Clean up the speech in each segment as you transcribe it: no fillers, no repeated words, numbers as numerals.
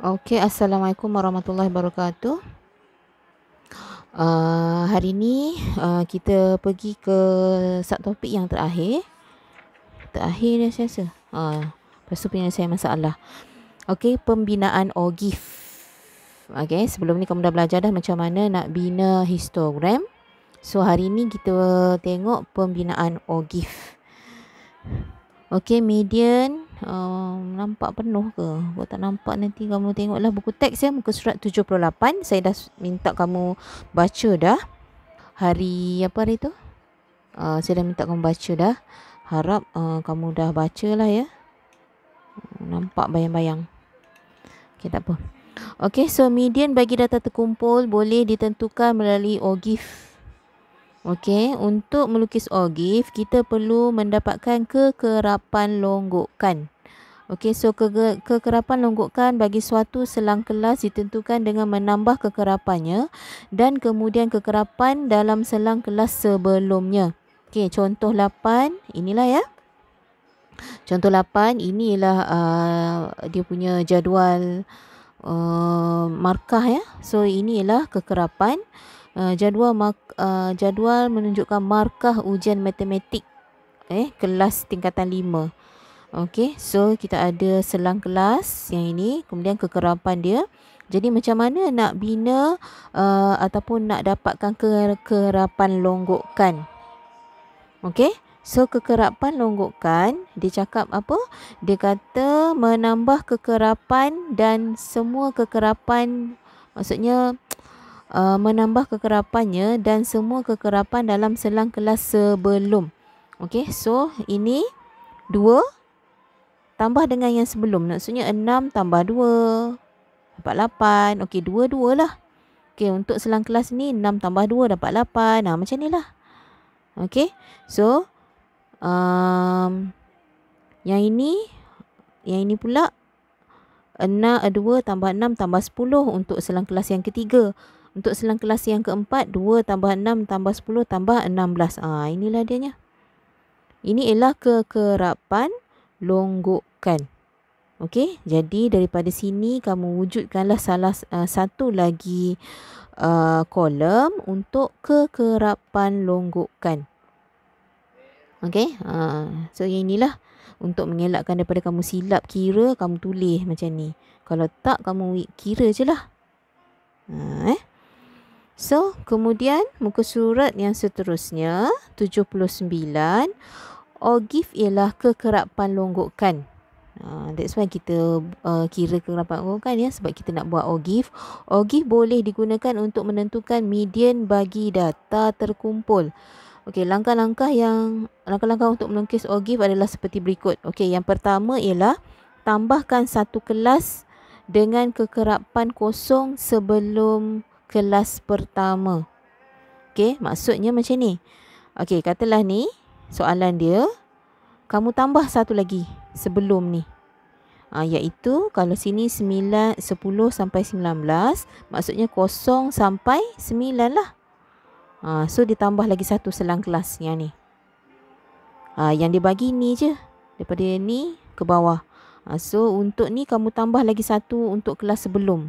Okey, Assalamualaikum warahmatullahi wabarakatuh. Hari ni kita pergi ke subtopik yang terakhir. Terakhir ni saya rasa. Lepas tu penyelesaian masalah. Okey, pembinaan OGIF. Okey, sebelum ni kamu dah belajar dah macam mana nak bina histogram. So, hari ni kita tengok pembinaan OGIF. Okey, median nampak penuh ke? Kalau tak nampak nanti kamu tengoklah buku teks ya, muka surat 78. Saya dah minta kamu baca dah. Hari apa hari tu? Saya dah minta kamu baca dah. Harap kamu dah baca lah ya. Nampak bayang-bayang. Okey, tak apa. Okey, so median bagi data terkumpul boleh ditentukan melalui OGIF. Okey, untuk melukis OGIF, kita perlu mendapatkan kekerapan longgokan. Okey, so kekerapan longgokan bagi suatu selang kelas ditentukan dengan menambah kekerapannya dan kemudian kekerapan dalam selang kelas sebelumnya. Okey, contoh 8, inilah ya. Contoh 8, ini ialah dia punya jadual markah ya. So, ini ialah kekerapan. Jadual menunjukkan markah ujian matematik kelas tingkatan 5. Okey, so kita ada selang kelas yang ini, kemudian kekerapan dia. Jadi macam mana nak bina ataupun nak dapatkan kekerapan longgokan? Okey, so kekerapan longgokan dia cakap apa? Dia kata menambah kekerapan dan semua kekerapan, maksudnya menambah kekerapannya dan semua kekerapan dalam selang kelas sebelum. Okey, so ini 2 tambah dengan yang sebelum. Maksudnya 6 tambah 2 dapat 8. Okey, 2 lah. Okey, untuk selang kelas ni 6 tambah 2 dapat 8. Macam ni lah. Okey, so yang ini pula 2 tambah 6 tambah 10 untuk selang kelas yang ketiga. Untuk selang kelas yang keempat, 2 tambah 6 tambah 10 tambah 16. Inilah dianya. Ini ialah kekerapan longgokan. Okey, jadi daripada sini kamu wujudkanlah salah satu lagi kolom untuk kekerapan longgokan. Okey, so inilah untuk mengelakkan daripada kamu silap kira, kamu tulis macam ni. Kalau tak, kamu kira je lah. So, kemudian muka surat yang seterusnya 79. OGIF ialah kekerapan longgokan. That's why kita kira kekerapan longgokan ya, sebab kita nak buat OGIF. OGIF boleh digunakan untuk menentukan median bagi data terkumpul. Okey, langkah-langkah untuk melukis OGIF adalah seperti berikut. Okey, yang pertama ialah tambahkan satu kelas dengan kekerapan kosong sebelum kelas pertama. Okey, maksudnya macam ni. Okey, katalah ni soalan dia, kamu tambah satu lagi sebelum ni. Iaitu kalau sini 10 sampai 19, maksudnya 0 sampai 9 lah. So ditambah lagi satu selang kelas yang ni. Yang dia bagi ni je, daripada ni ke bawah. So untuk ni kamu tambah lagi satu untuk kelas sebelum.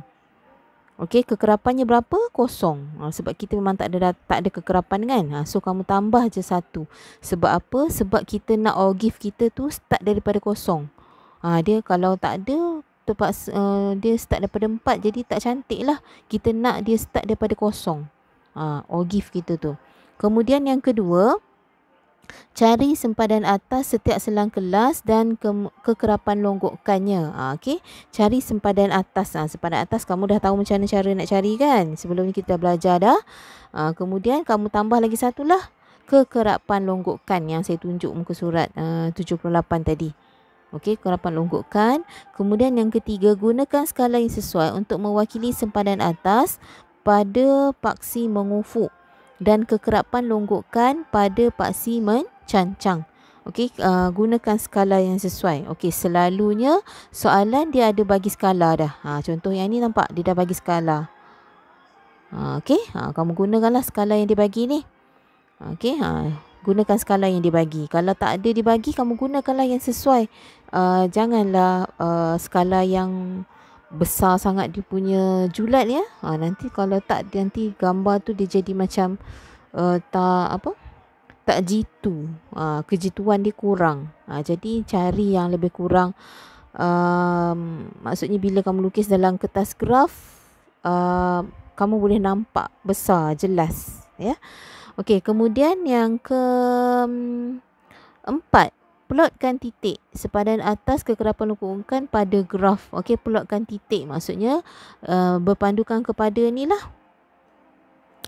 Okey, kekerapannya berapa? 0. Sebab kita memang tak ada kekerapan kan. So kamu tambah je satu. Sebab apa? Sebab kita nak OGIF kita tu start daripada 0. Dia kalau tak ada terpaksa dia start daripada 4, jadi tak cantik lah. Kita nak dia start daripada 0. OGIF kita tu. Kemudian yang kedua, cari sempadan atas setiap selang kelas dan kekerapan longgokannya. Okey, cari sempadan atas. Sempadan atas kamu dah tahu macam mana cara nak cari kan? Sebelum ni kita dah belajar dah. Kemudian kamu tambah lagi satu lah, kekerapan longgokan yang saya tunjuk muka surat 78 tadi. Okey, kekerapan longgokan. Kemudian yang ketiga, gunakan skala yang sesuai untuk mewakili sempadan atas pada paksi mengufuk dan kekerapan longgokan pada paksi mencancang. Okey, gunakan skala yang sesuai. Okey, selalunya soalan dia ada bagi skala dah. Contoh yang ni nampak dia dah bagi skala. Okey, kamu gunakanlah skala yang dia bagi ni. Okey, gunakan skala yang dibagi. Kalau tak ada dibagi, kamu gunakanlah yang sesuai. Janganlah skala yang besar sangat dia punya julat ya. Nanti kalau tak, nanti gambar tu dia jadi macam tak jitu. Kejituan dia kurang. Jadi cari yang lebih kurang. Maksudnya bila kamu lukis dalam kertas graf, kamu boleh nampak besar, jelas ya. Okey, kemudian yang keempat, plotkan titik sepadan atas kekerapan longgokan pada graf. Okey, plotkan titik maksudnya berpandukan kepada ni lah.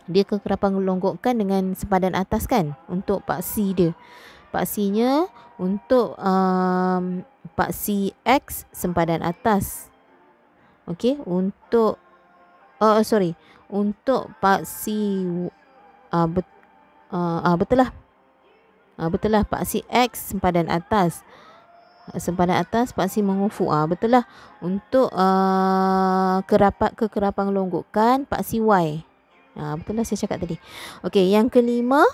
Dia kekerapan longgokan dengan sepadan atas kan untuk paksi dia. Paksinya untuk paksi X sempadan atas. Okey, untuk untuk paksi betul lah. Betul lah, paksi X sempadan atas. Sempadan atas paksi mengufuk. Betul lah. Untuk kekerapan longgokan paksi Y. Betul lah saya cakap tadi. Okey, yang kelima,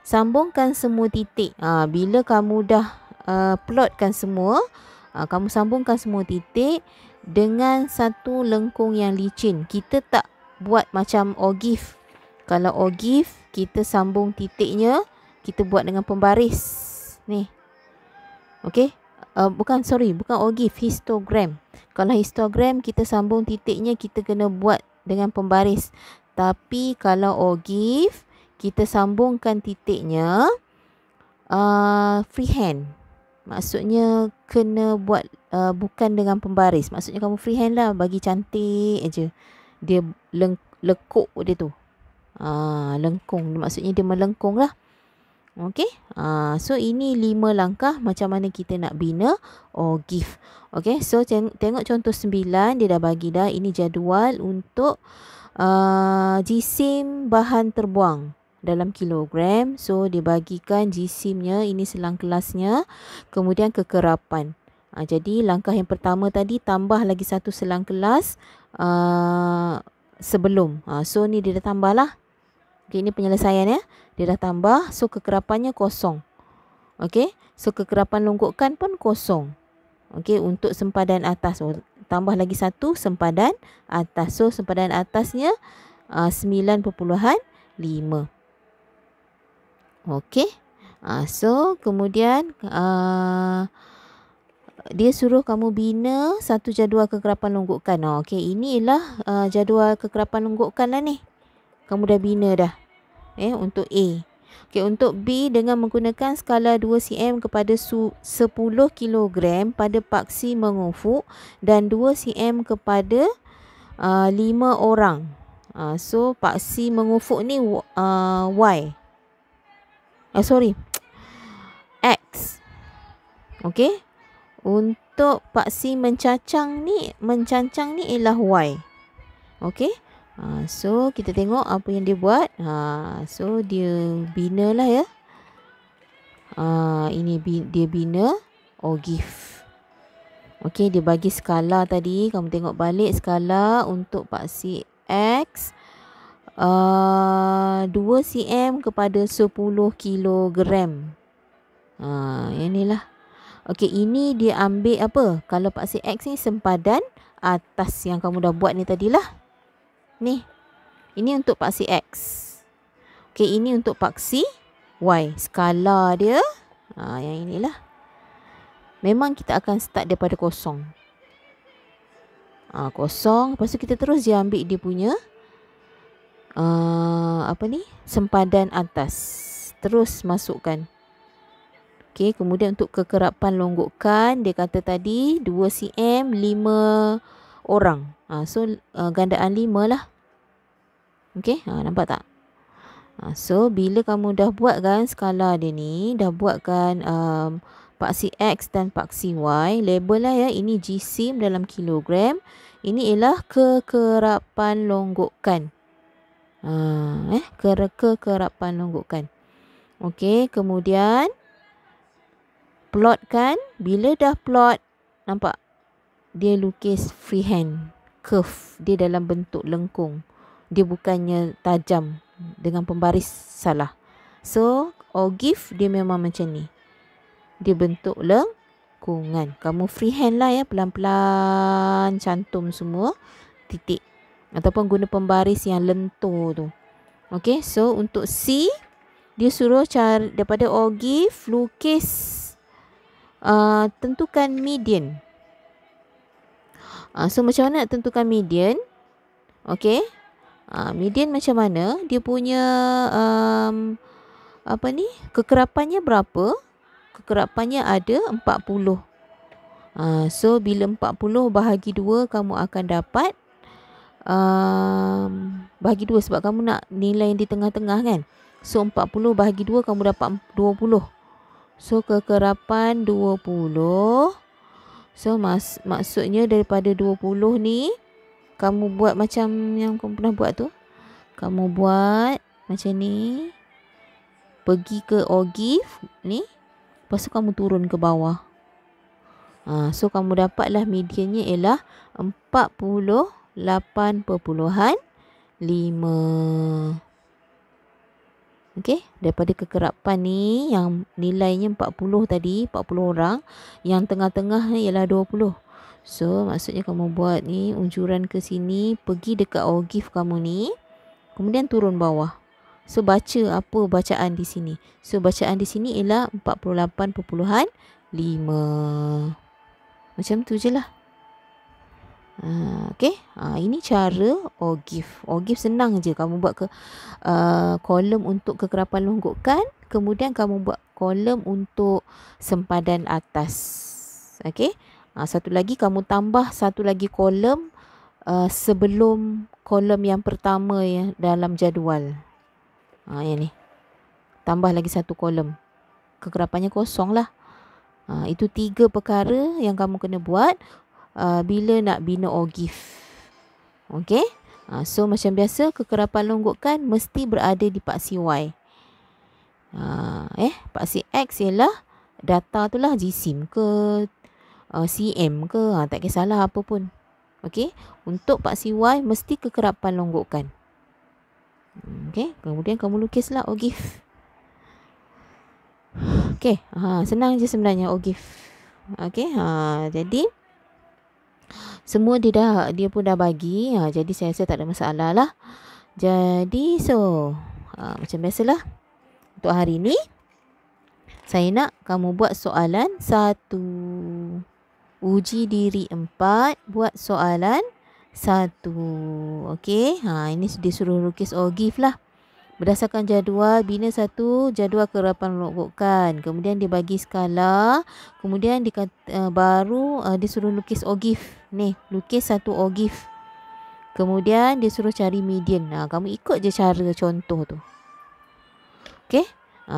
sambungkan semua titik. Bila kamu dah plotkan semua, kamu sambungkan semua titik dengan satu lengkung yang licin. Kita tak buat macam OGIF. Kalau OGIF, kita sambung titiknya, kita buat dengan pembaris. Ni. Okey. Bukan OGIF, histogram. Kalau histogram, kita sambung titiknya, kita kena buat dengan pembaris. Tapi kalau OGIF, kita sambungkan titiknya freehand. Maksudnya kena buat bukan dengan pembaris. Maksudnya kamu freehand lah, bagi cantik aja. Dia lekuk dia tu. Lengkung. Maksudnya dia melengkung lah. Okey. So ini 5 langkah macam mana kita nak bina OGIF. Okey. So tengok contoh 9, dia dah bagi dah. Ini jadual untuk jisim bahan terbuang dalam kilogram. So dia bagikan jisimnya, ini selang kelasnya, kemudian kekerapan. Jadi langkah yang pertama tadi, tambah lagi satu selang kelas sebelum. So ni dia dah tambah lah. Okay, ini penyelesaian ya. Dia dah tambah. So kekerapannya kosong. Okay. So kekerapan longgokan pun kosong. Okay. Untuk sempadan atas. Tambah lagi satu sempadan atas. So sempadan atasnya 9.5. Okay. So kemudian dia suruh kamu bina satu jadual kekerapan longgokan. Okay. Ini ialah jadual kekerapan longgokan lah ni. Kamu dah bina dah. Untuk A. Okey, untuk B dengan menggunakan skala 2 cm kepada 10 kg pada paksi mengufuk dan 2 cm kepada 5 orang. So paksi mengufuk ni Y. X. Okey. Untuk paksi mencacang ni ialah Y. Okey. So kita tengok apa yang dia buat. So dia bina lah ya. Ini dia bina OGIF. Okey, dia bagi skala tadi. Kamu tengok balik skala untuk paksi X 2 cm kepada 10 kilogram. Inilah. Okey, ini dia ambil apa? Kalau paksi X ni sempadan atas yang kamu dah buat ni tadilah. Ni. Ini untuk paksi X. Okey, ini untuk paksi Y. Skala dia. Yang inilah. Memang kita akan start daripada kosong. Kosong. Lepas tu kita terus dia ambil dia punya sempadan atas. Terus masukkan. Okey, kemudian untuk kekerapan longgokan, dia kata tadi 2 cm 5 orang. So gandaan 5 lah. Okey, nampak tak? So bila kamu dah buat kan skala dia ni, dah buat kan paksi X dan paksi Y, label lah ya, ini jisim dalam kilogram, ini ialah kekerapan longgokan. Kekerapan longgokan. Okey, kemudian plotkan. Bila dah plot, nampak? Dia lukis freehand. Curve. Dia dalam bentuk lengkung. Dia bukannya tajam. Dengan pembaris salah. So, OGIF dia memang macam ni. Dia bentuk tikungan. Kamu freehand lah ya, pelan-pelan cantum semua titik ataupun guna pembaris yang lentur tu. Okey, so untuk C dia suruh cari daripada Ogif lukis tentukan median. So macam mana nak tentukan median? Okey. Median macam mana? Dia punya kekerapannya berapa? Kekerapannya ada 40. So bila 40 bahagi 2 kamu akan dapat bahagi 2 sebab kamu nak nilai yang di tengah-tengah kan. So 40 bahagi 2 kamu dapat 20. So kekerapan 20. So maksudnya daripada 20 ni kamu buat macam yang kamu pernah buat tu. Kamu buat macam ni. Pergi ke Ogif ni. Lepas tu kamu turun ke bawah. So kamu dapatlah mediannya ialah 48.5. Okey, daripada kekerapan ni yang nilainya 40 tadi, 40 orang, yang tengah-tengah ni ialah 20. So maksudnya kamu buat ni unjuran ke sini, pergi dekat Ogif kamu ni, kemudian turun bawah. So baca apa bacaan di sini. So bacaan di sini ialah 48.5. Macam tu je lah. Okey, ini cara Ogif. Ogif senang je. Kamu buat ke kolom untuk kekerapan longgokan, kemudian kamu buat kolom untuk sempadan atas. Okey. Satu lagi kamu tambah satu lagi kolom sebelum kolom yang pertama ya dalam jadual. Yang ni. Tambah lagi satu kolom. Kekerapannya kosong lah. Itu 3 perkara yang kamu kena buat bila nak bina Ogif. Okey. So macam biasa kekerapan longgokan mesti berada di paksi Y. Paksi X ialah data tu lah GSIM ke CM ke, tak kisahlah apa pun. Okey. Untuk paksi Y mesti kekerapan longgokan. Okey, kemudian kamu lukislah Ogif. Okey, senang je sebenarnya Ogif. Okey, jadi semua dia pun dah bagi. Jadi saya rasa tak ada masalah lah. Jadi macam biasalah untuk hari ni saya nak kamu buat soalan 1. Uji diri 4, buat soalan 1. Okey, ini dia suruh lukis Ogif lah. Berdasarkan jadual, bina satu jadual kekerapan longgokan. Kemudian dia bagi skala. Kemudian baru dia suruh lukis Ogif. Ni, lukis satu Ogif. Kemudian dia suruh cari median. Kamu ikut je cara contoh tu. Okey.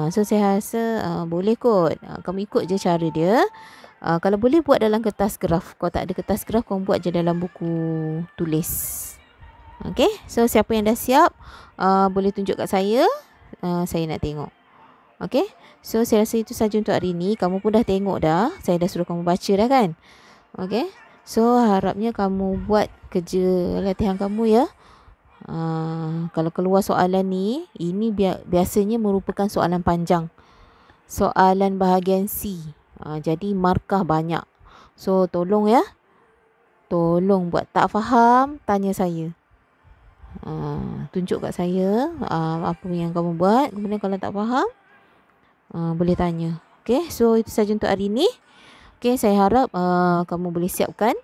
So saya rasa boleh kot. Kamu ikut je cara dia. Kalau boleh buat dalam kertas graf. Kalau tak ada kertas graf, kamu buat je dalam buku tulis. Okey. So siapa yang dah siap, boleh tunjuk kat saya. Saya nak tengok. Okey. So saya rasa itu saja untuk hari ni. Kamu pun dah tengok dah. Saya dah suruh kamu baca dah kan. Okey. So harapnya kamu buat kerja latihan kamu ya. Kalau keluar soalan ni, ini biasanya merupakan soalan panjang. Soalan bahagian C. Jadi markah banyak. So tolong ya. Tolong buat tak faham, tanya saya. Tunjuk kat saya apa yang kamu buat. Kemudian kalau tak faham, boleh tanya. Okay, so itu saja untuk hari ni. Okay, saya harap kamu boleh siapkan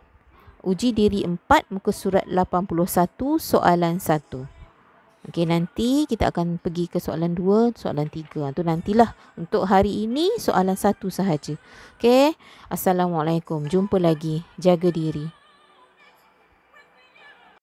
uji diri 4 muka surat 81 soalan 1. Okay, nanti kita akan pergi ke soalan 2, soalan 3. Itu nantilah. Untuk hari ini soalan 1 sahaja. Okay, Assalamualaikum. Jumpa lagi. Jaga diri.